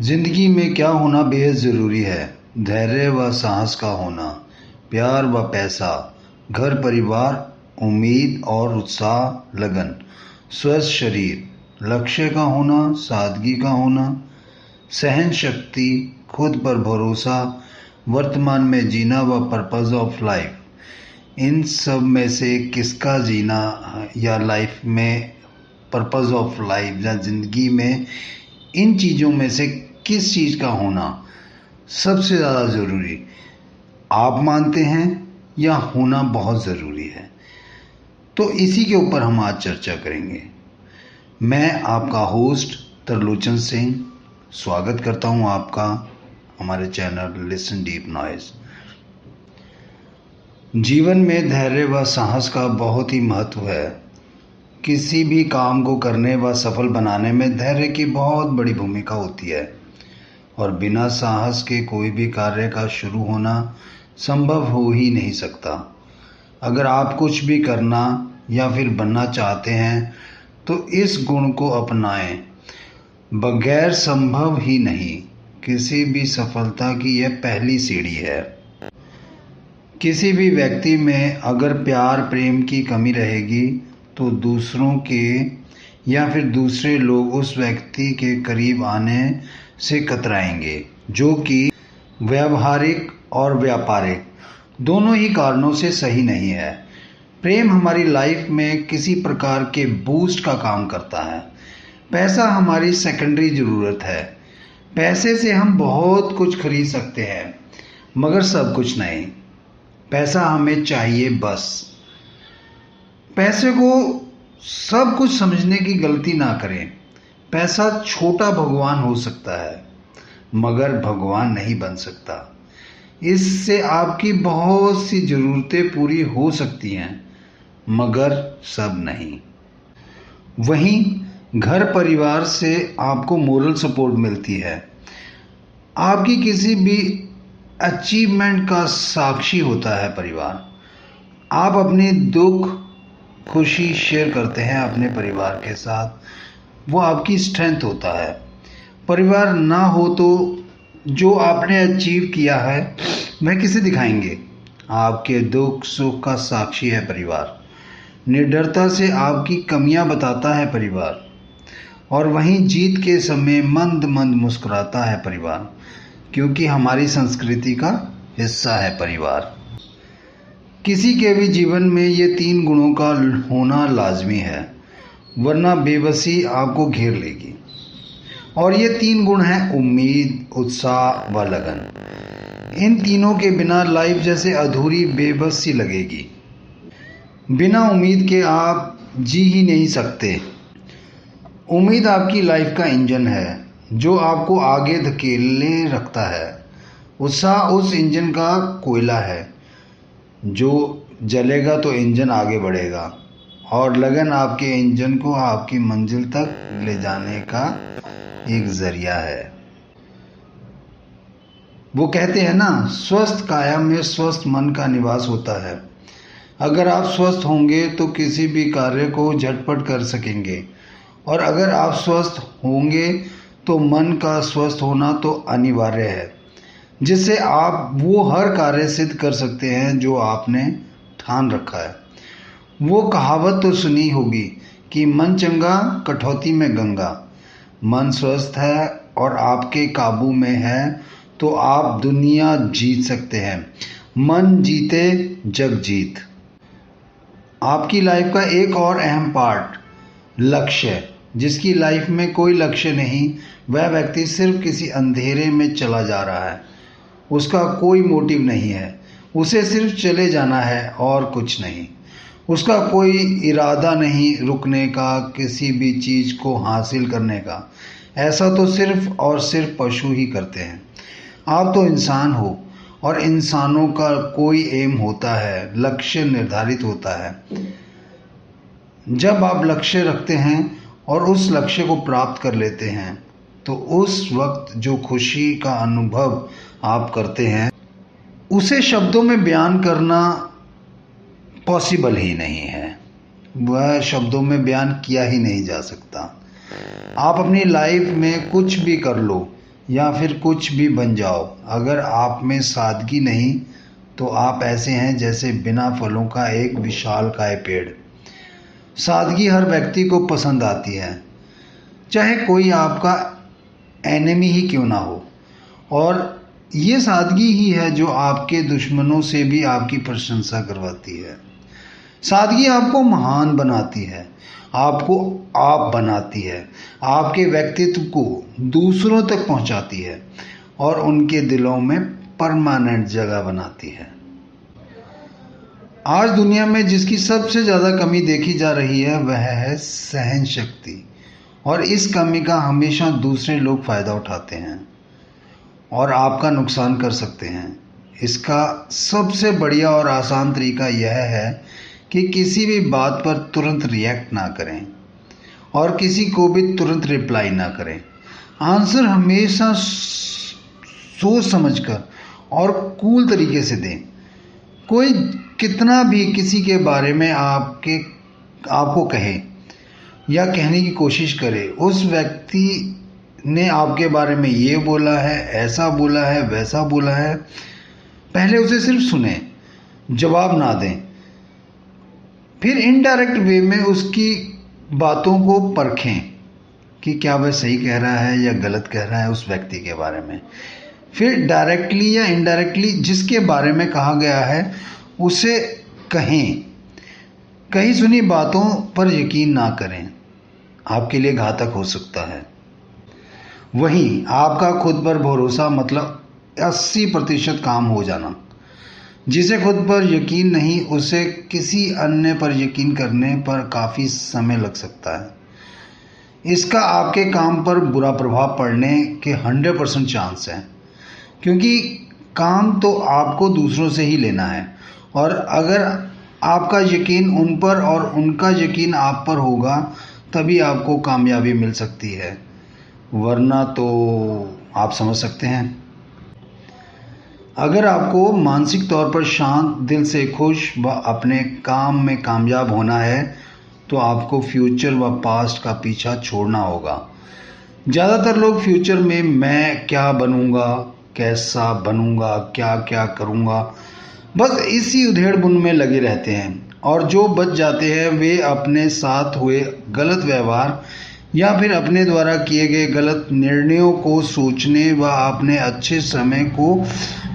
जिंदगी में क्या होना बेहद ज़रूरी है। धैर्य व साहस का होना, प्यार व पैसा, घर परिवार, उम्मीद और उत्साह, लगन, स्वस्थ शरीर, लक्ष्य का होना, सादगी का होना, सहन शक्ति, खुद पर भरोसा, वर्तमान में जीना व पर्पस ऑफ लाइफ। इन सब में से किसका जीना या लाइफ में पर्पस ऑफ लाइफ या ज़िंदगी में इन चीज़ों में से किस चीज़ का होना सबसे ज़्यादा ज़रूरी आप मानते हैं या होना बहुत ज़रूरी है? तो इसी के ऊपर हम आज चर्चा करेंगे। मैं आपका होस्ट तरलोचन सिंह स्वागत करता हूं आपका हमारे चैनल लिसन डीप नॉइज। जीवन में धैर्य व साहस का बहुत ही महत्व है। किसी भी काम को करने व सफल बनाने में धैर्य की बहुत बड़ी भूमिका होती है और बिना साहस के कोई भी कार्य का शुरू होना संभव हो ही नहीं सकता। अगर आप कुछ भी करना या फिर बनना चाहते हैं तो इस गुण को अपनाएं, बगैर संभव ही नहीं। किसी भी सफलता की यह पहली सीढ़ी है। किसी भी व्यक्ति में अगर प्यार प्रेम की कमी रहेगी तो दूसरों के या फिर दूसरे लोग उस व्यक्ति के करीब आने से कतराएंगे, जो कि व्यावहारिक और व्यापारिक दोनों ही कारणों से सही नहीं है। प्रेम हमारी लाइफ में किसी प्रकार के बूस्ट का काम करता है। पैसा हमारी सेकेंडरी ज़रूरत है। पैसे से हम बहुत कुछ खरीद सकते हैं मगर सब कुछ नहीं। पैसा हमें चाहिए बस। पैसे को सब कुछ समझने की गलती ना करें। पैसा छोटा भगवान हो सकता है मगर भगवान नहीं बन सकता। इससे आपकी बहुत सी ज़रूरतें पूरी हो सकती हैं मगर सब नहीं। वहीं घर परिवार से आपको मोरल सपोर्ट मिलती है। आपकी किसी भी अचीवमेंट का साक्षी होता है परिवार। आप अपने दुख खुशी शेयर करते हैं अपने परिवार के साथ, वो आपकी स्ट्रेंथ होता है। परिवार ना हो तो जो आपने अचीव किया है वह किसे दिखाएंगे? आपके दुख सुख का साक्षी है परिवार। निडरता से आपकी कमियां बताता है परिवार और वहीं जीत के समय मंद मंद मुस्कुराता है परिवार, क्योंकि हमारी संस्कृति का हिस्सा है परिवार। किसी के भी जीवन में ये तीन गुणों का होना लाजमी है, वरना बेबसी आपको घेर लेगी। और ये तीन गुण हैं उम्मीद, उत्साह व लगन। इन तीनों के बिना लाइफ जैसे अधूरी बेबस सी लगेगी। बिना उम्मीद के आप जी ही नहीं सकते। उम्मीद आपकी लाइफ का इंजन है जो आपको आगे धकेले रखता है। उत्साह उस इंजन का कोयला है जो जलेगा तो इंजन आगे बढ़ेगा, और लगन आपके इंजन को आपकी मंजिल तक ले जाने का एक जरिया है। वो कहते हैं ना, स्वस्थ काया में स्वस्थ मन का निवास होता है। अगर आप स्वस्थ होंगे तो किसी भी कार्य को झटपट कर सकेंगे, और अगर आप स्वस्थ होंगे तो मन का स्वस्थ होना तो अनिवार्य है, जिससे आप वो हर कार्य सिद्ध कर सकते हैं जो आपने ठान रखा है। वो कहावत तो सुनी होगी कि मन चंगा कठौती में गंगा। मन स्वस्थ है और आपके काबू में है तो आप दुनिया जीत सकते हैं। मन जीते जग जीत। आपकी लाइफ का एक और अहम पार्ट लक्ष्य। जिसकी लाइफ में कोई लक्ष्य नहीं, वह व्यक्ति सिर्फ किसी अंधेरे में चला जा रहा है। उसका कोई मोटिव नहीं है, उसे सिर्फ चले जाना है और कुछ नहीं। उसका कोई इरादा नहीं रुकने का, किसी भी चीज़ को हासिल करने का। ऐसा तो सिर्फ और सिर्फ पशु ही करते हैं। आप तो इंसान हो और इंसानों का कोई एम होता है, लक्ष्य निर्धारित होता है। जब आप लक्ष्य रखते हैं और उस लक्ष्य को प्राप्त कर लेते हैं तो उस वक्त जो खुशी का अनुभव आप करते हैं उसे शब्दों में बयान करना पॉसिबल ही नहीं है। वह शब्दों में बयान किया ही नहीं जा सकता। आप अपनी लाइफ में कुछ भी कर लो, या फिर कुछ भी बन जाओ, अगर आप में सादगी नहीं तो आप ऐसे हैं जैसे बिना फलों का एक विशालकाय पेड़। सादगी हर व्यक्ति को पसंद आती है, चाहे कोई आपका एनिमी ही क्यों ना हो, और ये सादगी ही है जो आपके दुश्मनों से भी आपकी प्रशंसा करवाती है। सादगी आपको महान बनाती है, आपको आप बनाती है, आपके व्यक्तित्व को दूसरों तक पहुंचाती है और उनके दिलों में परमानेंट जगह बनाती है। आज दुनिया में जिसकी सबसे ज़्यादा कमी देखी जा रही है वह है सहन शक्ति, और इस कमी का हमेशा दूसरे लोग फ़ायदा उठाते हैं और आपका नुकसान कर सकते हैं। इसका सबसे बढ़िया और आसान तरीका यह है कि किसी भी बात पर तुरंत रिएक्ट ना करें और किसी को भी तुरंत रिप्लाई ना करें। आंसर हमेशा सोच समझकर और कूल तरीके से दें। कोई कितना भी किसी के बारे में आपको कहे या कहने की कोशिश करे, उस व्यक्ति ने आपके बारे में ये बोला है, ऐसा बोला है, वैसा बोला है, पहले उसे सिर्फ सुने, जवाब ना दें, फिर इनडायरेक्ट वे में उसकी बातों को परखें कि क्या वह सही कह रहा है या गलत कह रहा है उस व्यक्ति के बारे में। फिर डायरेक्टली या इनडायरेक्टली जिसके बारे में कहा गया है उसे कहें। कही सुनी बातों पर यकीन ना करें, आपके लिए घातक हो सकता है। वहीं आपका खुद पर भरोसा मतलब 80% काम हो जाना। जिसे खुद पर यकीन नहीं उसे किसी अन्य पर यकीन करने पर काफ़ी समय लग सकता है। इसका आपके काम पर बुरा प्रभाव पड़ने के 100% चांस है, क्योंकि काम तो आपको दूसरों से ही लेना है, और अगर आपका यकीन उन पर और उनका यकीन आप पर होगा तभी आपको कामयाबी मिल सकती है, वरना तो आप समझ सकते हैं। अगर आपको मानसिक तौर पर शांत, दिल से खुश व अपने काम में कामयाब होना है तो आपको फ्यूचर व पास्ट का पीछा छोड़ना होगा। ज़्यादातर लोग फ्यूचर में मैं क्या बनूंगा, कैसा बनूंगा, क्या क्या करूंगा, बस इसी उधेड़-बुन में लगे रहते हैं, और जो बच जाते हैं वे अपने साथ हुए गलत व्यवहार या फिर अपने द्वारा किए गए गलत निर्णयों को सोचने व अपने अच्छे समय को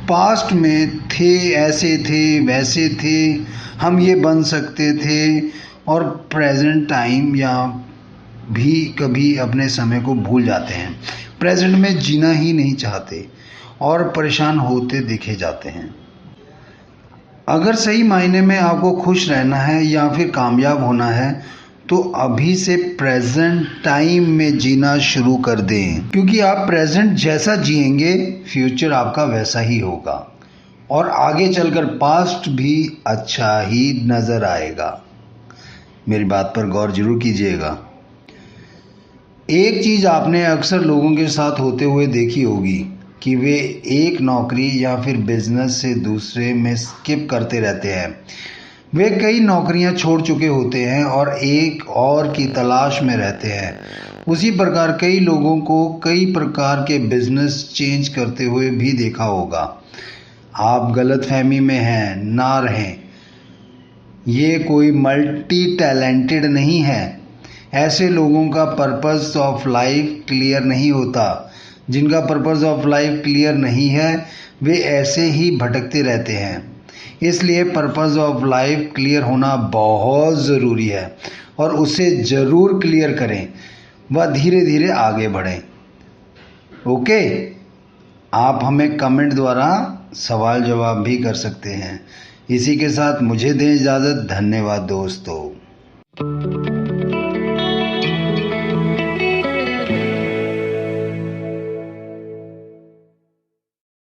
पास्ट में थे, ऐसे थे, वैसे थे, हम ये बन सकते थे, और प्रेजेंट टाइम या भी कभी अपने समय को भूल जाते हैं। प्रेजेंट में जीना ही नहीं चाहते और परेशान होते दिखे जाते हैं। अगर सही मायने में आपको खुश रहना है या फिर कामयाब होना है तो अभी से प्रेजेंट टाइम में जीना शुरू कर दें, क्योंकि आप प्रेजेंट जैसा जिएंगे फ्यूचर आपका वैसा ही होगा और आगे चलकर पास्ट भी अच्छा ही नज़र आएगा। मेरी बात पर गौर जरूर कीजिएगा। एक चीज़ आपने अक्सर लोगों के साथ होते हुए देखी होगी कि वे एक नौकरी या फिर बिजनेस से दूसरे में स्किप करते रहते हैं। वे कई नौकरियां छोड़ चुके होते हैं और एक और की तलाश में रहते हैं। उसी प्रकार कई लोगों को कई प्रकार के बिजनेस चेंज करते हुए भी देखा होगा। आप गलतफहमी में हैं, ना रहें। ये कोई मल्टी टैलेंटेड नहीं है। ऐसे लोगों का पर्पस ऑफ लाइफ क्लियर नहीं होता। जिनका पर्पस ऑफ लाइफ क्लियर नहीं है वे ऐसे ही भटकते रहते हैं। इसलिए पर्पस ऑफ लाइफ क्लियर होना बहुत ज़रूरी है और उसे ज़रूर क्लियर करें व धीरे धीरे आगे बढ़ें। ओके, आप हमें कमेंट द्वारा सवाल जवाब भी कर सकते हैं। इसी के साथ मुझे दें इजाज़त। धन्यवाद दोस्तों।